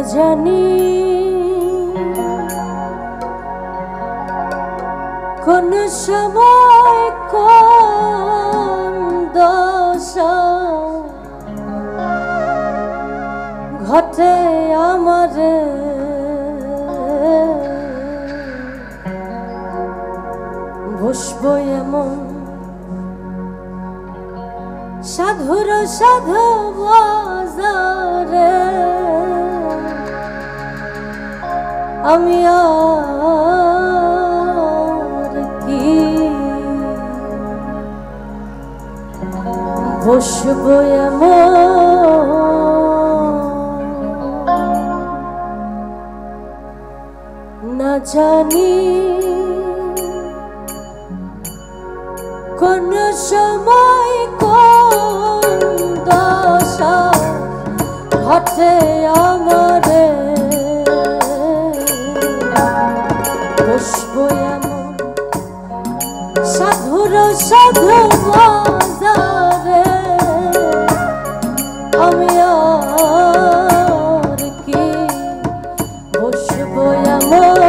জানি কোন সময় কোন দশা ঘটে আমার বসবো এমন সাধুর সাধু বাজারে আমি আর কি বসবো এমন না জানি কোন সময় কোন দশা ঘটে আমারে বসবো এমন সাধুর সাধু বাজারে আমি আর কি বসবো এমন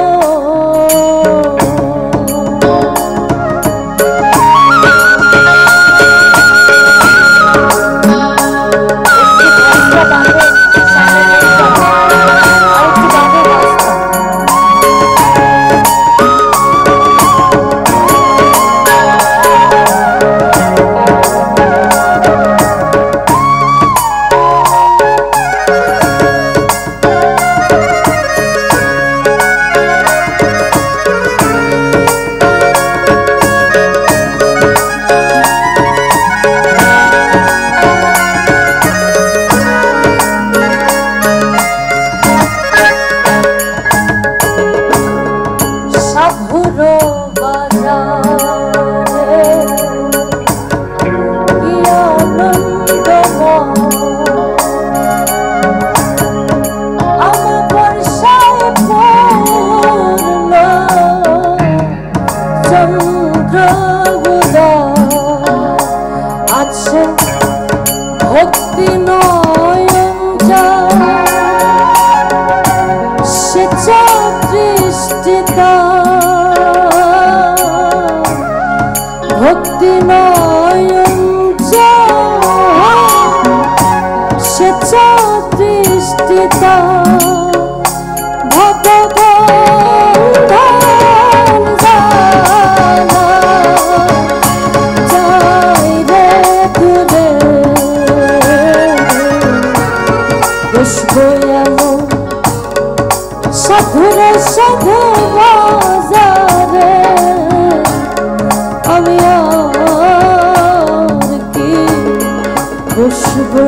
ভক্তি নয়ন সেচা দৃষ্টিতা ভক্তি নয়ন সেচা দৃষ্টিতা সাধুর সাধু বাজারে আমি আর কি বসবো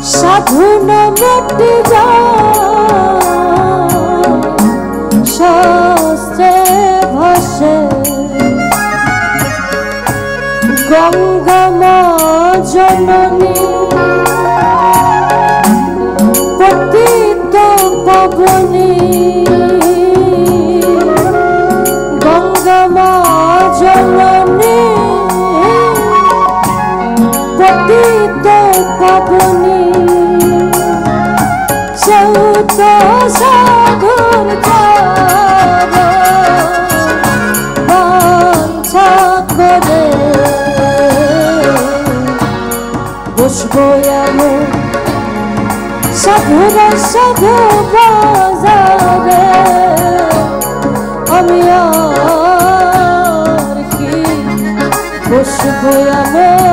সাধু নামটি শাস্ত্রে ভাসে গঙ্গা মা জননী পতিত পাবনী গঙ্গা মা জননী পতিত পাবনী সৌত সাধুর বাঞ্ছা করে বসবো এমন সাধুর সাধু বাজারে আমি আর কি বসবো এমন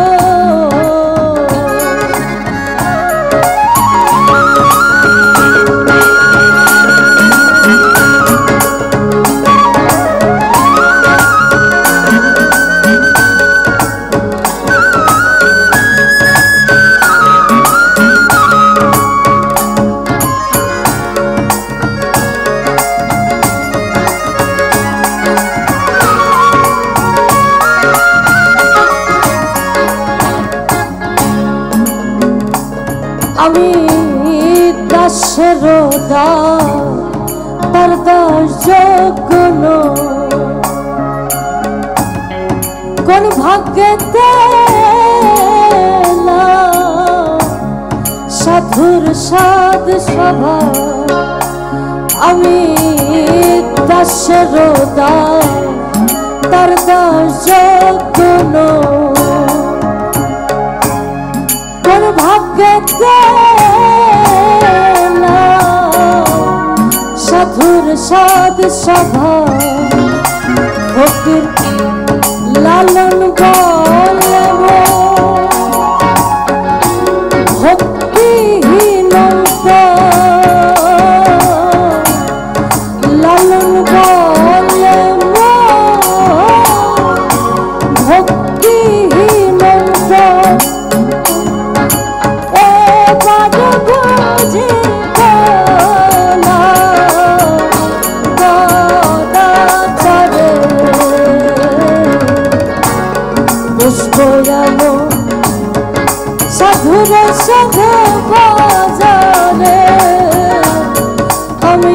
আমি দাসের দাস তার দাস যোগ্য কোন ভাগ্যেতে সাধুর সাধ সভা আমি দাসের দাস তার দাস যোগ্য কোন ভাগ্যেতে সাধুর সাধ সভা ফকির লালন বলে ভক্তিহীন লালন বলে ভক্তিহীন এবার বুঝি সাধুর সাধু বাজারে আমি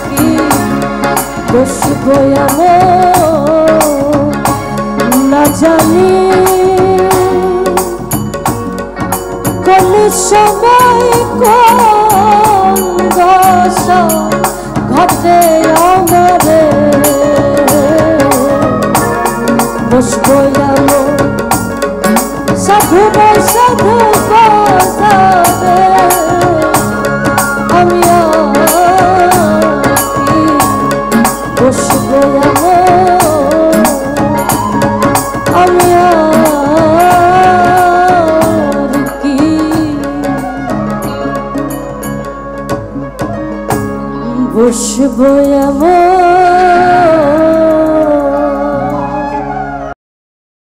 কি বসবো না জানি কোন সময় কোন দশা ঘটে আমারে বসবো সাধু সাধু বাজারে আমি বসবো আমি কি বসবো